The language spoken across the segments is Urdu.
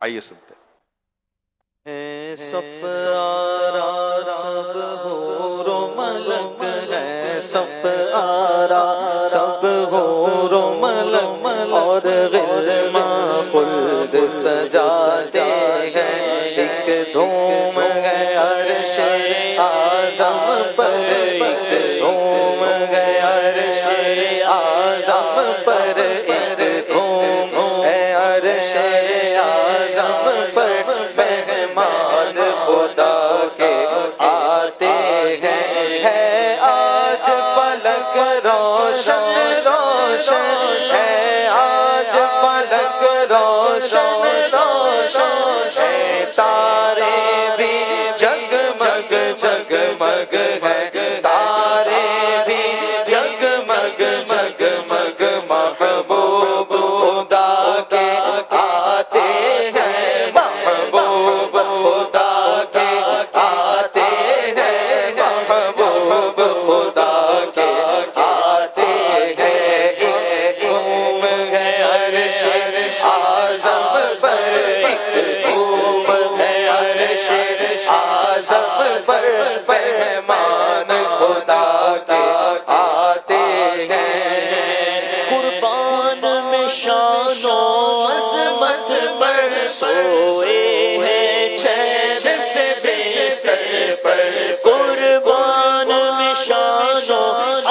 آئیے سنتے ہیں۔ صف آرا سب حور و ملک ہے، صف آرا سب حور و ملک اور غلماں خلد سجاتے ہیں، ایک دھوم ہے عرش اعظم پر، ایک دھوم ہے عرش اعظم پر، ایک دھوم ہے عرش اعظم پر، مہمان خدا کے آتے ہیں، ہے آج فلک روشن روشن، ہے آج فلک روشن روشن، ہے تارے بھی جگمگ جگمگ ہے، تارے بھی جگمگ جگمگ، محبوب خدا کے آتے ہیں، محبوب خدا کے آتے ہیں، محبوب خدا کے آتے ہیں، ایک دھوم ہے عرش اعظم پر، ایک دھوم ہے عرش اعظم پر، مہمان خدا کے آتے ہیں، قربان میں شان و عظمت پر سوئے ہیں چین سے بستر پر، قربان میں شان و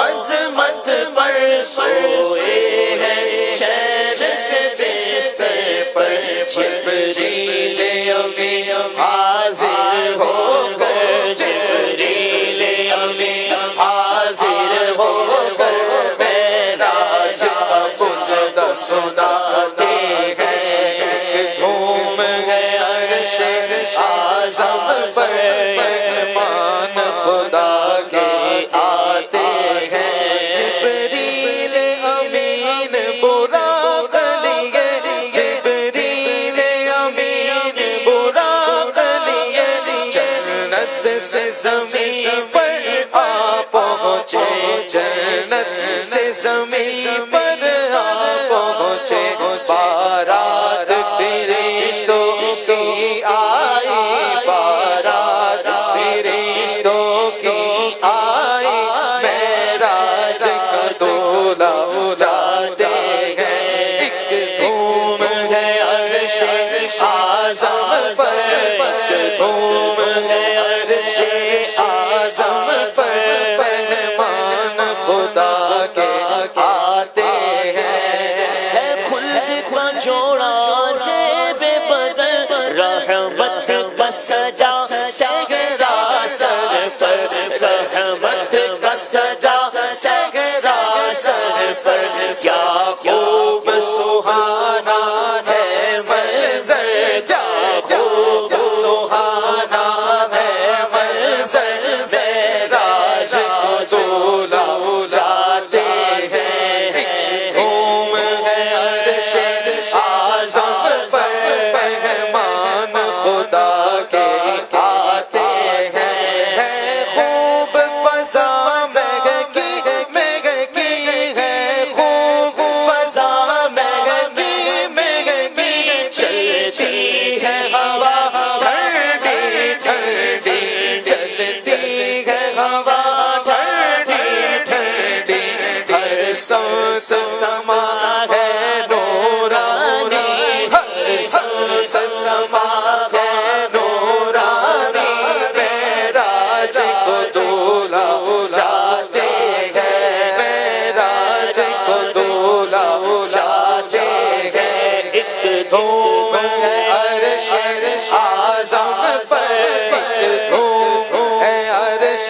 عظمت پر سوئے ہیں چین سے بستر پر، جبریل امین حاضر ہو کر، جبریل امین حاضر ہو کر معراج کا مژدہ سناتے ہیں، ایک دھوم ہے عرش اعظم پر، مہمان خدا کے آتے ہیں، جبریل امین براق لیے، جبریل امین براق لیے، جنت سے زمین پر آ پہنچے، جنت سے زمین پر آ پہنچے، بارات فرشتوں کی آئی، بارات فرشتوں کی آئی، معراج کا دولہ جاتے ہیں، ایک دھوم ہے عرش اعظم پر، ایک دھوم ہے عرش اعظم پر، مہمان خدا کے آتے ہیں، ہے خلد کا جوڑا زیب بدن، رحمت کا سجا صحرا سر پر، رحمت کا سجا صحرا سر پر، کیا خوب سہانا ہے منظر، کیا خوب سہانا ہے منظر، معراج کو دولہ جاتے ہیں، ایک دھوم ہے عرش اعظم پر، مہمان خدا کے آتے ہیں، ہے خوب فضا مہکی مہکی ہے، خوب فضا مہکی مہکی، چلتی ہے ہوا ٹھنڈی ٹھنڈی، چلتی ہے ہوا ٹھنڈی ٹھنڈی، ہر سانس سما ہے نورانی، ہر سانس سما ہے نورانی، معراج کو دولہ جاتے ہیں، معراج کو دولہ جاتے ہیں، ایک دھوم ہے عرش اعظم پر، ایک دھوم ہے عرش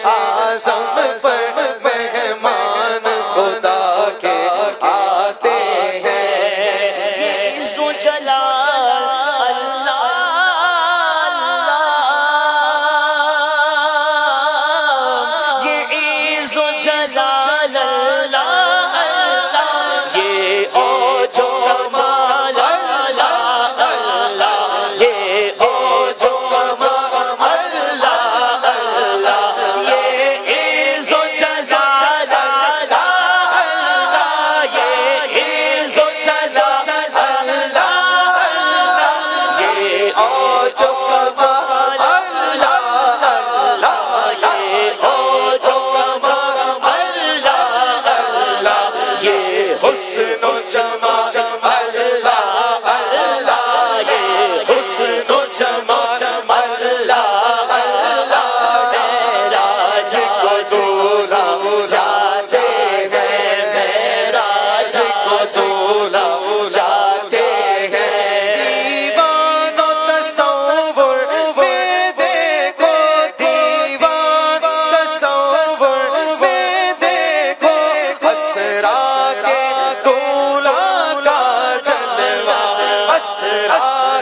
اعظم پر، مہمان خدا کے آتے ہیں، عز و جلال اللہ اللہ، یہ عز و جلال اللہ اللہ، یہ اوج و کمال اللہ اللہ، یہ او جو کمال اللہ اللہ، یہ او جو کمال اللہ اللہ، یہ حسن و جمال اللہ اللہ، یہ حسن و جمال اللہ اللہ، معراج کو دولہ جاتے ہیں، معراج کو دولہ جاتے ہیں، دیوان و تصور میں دیکھو، دیوان و تصور میں دیکھو، اسرا کے دولہ کا جلوہ، اسرا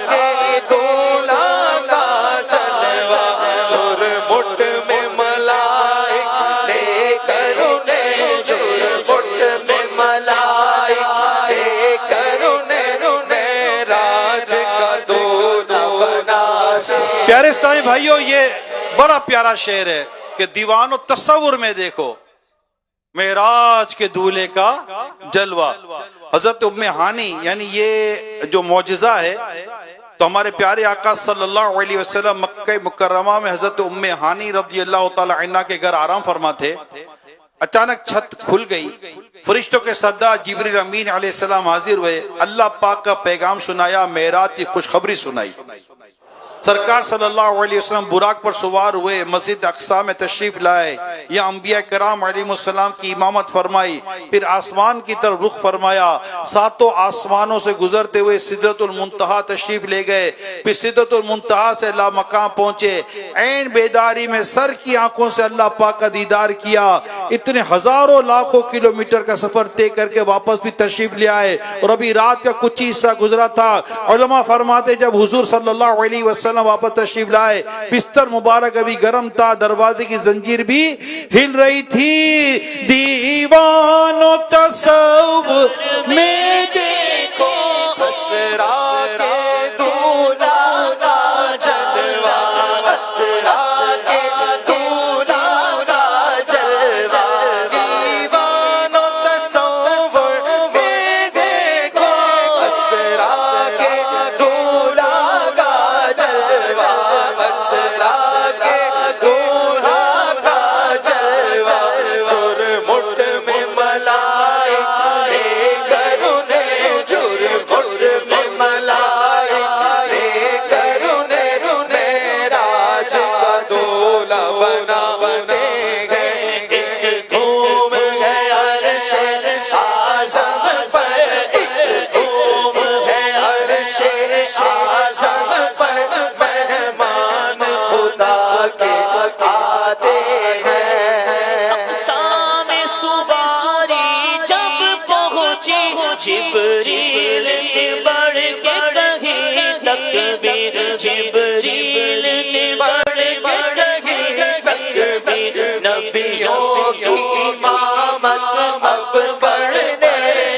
کے دولہ کا جلوہ، جھرمٹ میں ملائک لے کر انہیں، جھرمٹ میں ملائک لے کر انہیں راج کا دولہ بنا سے۔ پیارے اسلامی بھائیوں، یہ بڑا پیارا شعر ہے کہ دیوان و تصور میں دیکھو معراج کے دولے کا جلوہ۔ حضرت ام ہانی، یعنی یہ جو معجزہ ہے، تو ہمارے پیارے آقا صلی اللہ علیہ وسلم مکہ مکرمہ میں حضرت ام ہانی رضی اللہ تعالی عنہ کے گھر آرام فرما تھے، اچانک چھت کھل گئی، فرشتوں کے سردار جبریل امین علیہ السلام حاضر ہوئے، اللہ پاک کا پیغام سنایا، معراج کی خوشخبری سنائی۔ سرکار صلی اللہ علیہ وسلم براق پر سوار ہوئے، مسجد اقصی میں تشریف لائے، یا انبیاء کرام علیہ السلام کی امامت فرمائی، پھر آسمان کی طرف رخ فرمایا، ساتوں آسمانوں سے گزرتے ہوئے سدرۃ المنتہا تشریف لے گئے، پھر سدرۃ المنتہا سے لامقام پہنچے، عین بیداری میں سر کی آنکھوں سے اللہ پاک کا دیدار کیا، اتنے ہزاروں لاکھوں کلومیٹر کا سفر طے کر کے واپس بھی تشریف لے آئے، اور ابھی رات کا کچھ حصہ گزرا تھا۔ علماء فرماتے جب حضور صلی اللہ علیہ وسلم واپس تشریف لائے، بستر مبارک ابھی گرم تھا، دروازے کی زنجیر بھی ہل رہی تھی، دیوان و تصور میں دیکھو اسرا کے دولہ کا جلوہ، اسرا کے دولہ کا جلوہ، دیوان و تصور میں دیکھو اسرا کے دولہ کا جلوہ، اسرا کے دولہ کا جلوہ، جھرمٹ میں ملائک لے کر انہیں، جھرمٹ میں ملائک لے کر انہیں راج کا دولہ بناتے ہیں، ایک دھوم ہے عرش اعظم پر، ایک دھوم ہے عرش اعظم پر، مہمان خدا کے آتے ہیں۔ اقسام سواری جب پہنچی، جبریل نے بڑھ کے کہی تکبیر، جبریل نے بڑھ کے کہی تکبیر، نبیوں کی امامت اب پڑھنے،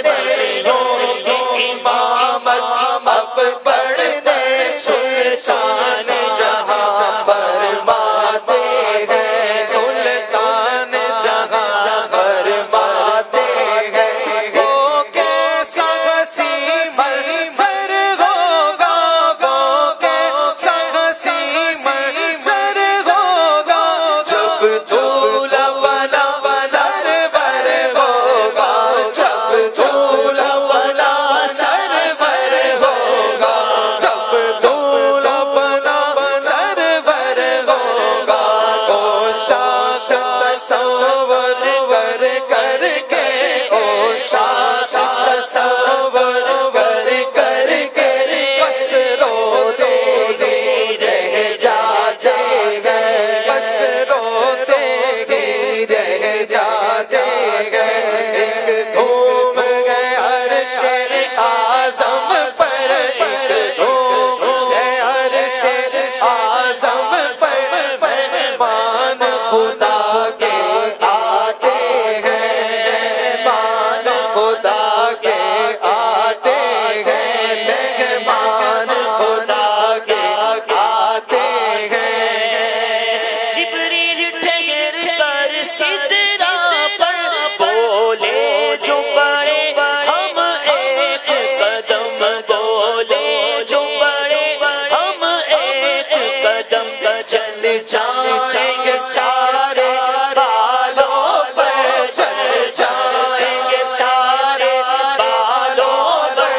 نبیوں کی امامت اب پڑھنے، سلطان جہاں فرماتے ہیں، سلطان جہاں فرماتے ہیں، وہ کیسا حسین منظر ہوگا، وہ کیسا حسین منظر ہوگا، جب دولہ بنا سرور ہوگا، جب دولہ بنا سرور ہوگا، جب دولہ بنا سرور ہوگا، او شاخ تصور کر کے، او شاخ تصور کر کے، بس روتے ہی رہ جاتے ہیں، بس روتے ہی رہ جاتے ہیں، ایک دھوم ہے عرش اعظم پر، ایک دھوم ہے عرش اعظم پر، مہمان خدا کے آتے ہیں، مہمان خدا کے آتے ہیں، مہمان خدا کے آتے ہیں، جبریل ٹھہر کر سدرا پر بولے جو بڑے ہم ایک قدم، بولے جو بڑے ہم چل جائیں گے سارے بالوں پر، چل جائیں گے سارے بالوں پر،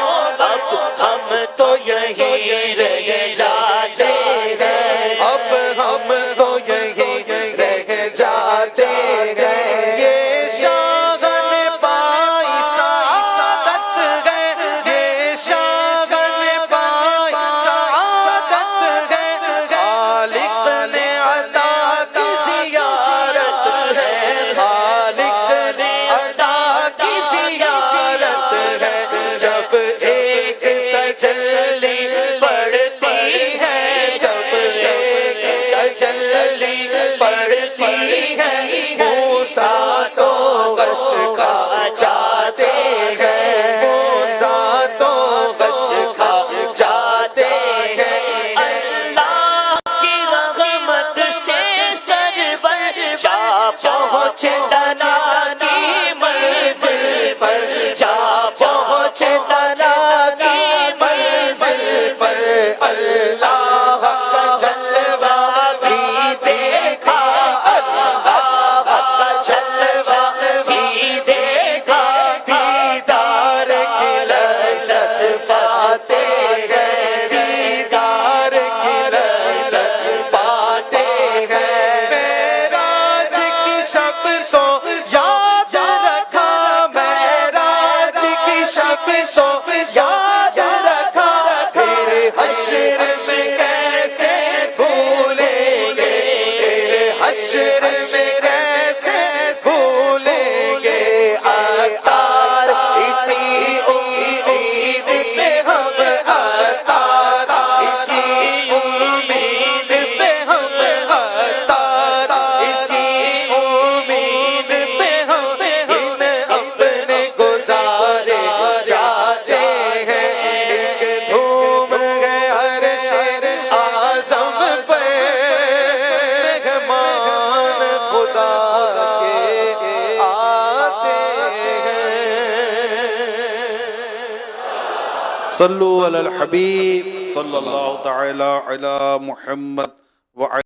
اب ہم تو یہی رہ جاتے ہیں، اب ہم تو یہی رہ جاتے ہیں، یہ شاغل پائی سعادت ہے، یہ شاغل پائی سعادت ہے، خالق نے عطا کی زیارت ہے، خالق نے عطا کی زیارت ہے، جب ایک تجلی پڑتی ہے، جب ایک تجلی پڑتی ہے، موسیٰ سو غش کھا جاتے ہیں، موسیٰ سو غش کھا جاتے ہیں، اللہ کی رحمت سے سر پر جا پہنچے تنا کی منزل پر، جا پہنچے تنا کی منزل پر، اللہ کا جلوہ بھی دیکھا، اللہ کا جلوہ بھی دیکھا، دیدار کی لذت پاتے ہیں، دیدار کی لذت پاتے ہیں، معراج کی شب سو یاد رکھا، معراج کی شب سو یاد رکھا، پھر حشر میں کیسے بھولیں گے، پھر حشر میں کیسے بھولیں گے، عطار اسی امید پہ ہم، عطار اسی امید پہ ہم، عطار اسی امید پہ ہم ان اپنے گزارے جاتے ہیں، ایک دھوم ہے عرش اعظم پر، مہمان خدا کے آتے ہیں۔ صلو علی الحبیب صلی اللہ تعالی علی محمد وعلی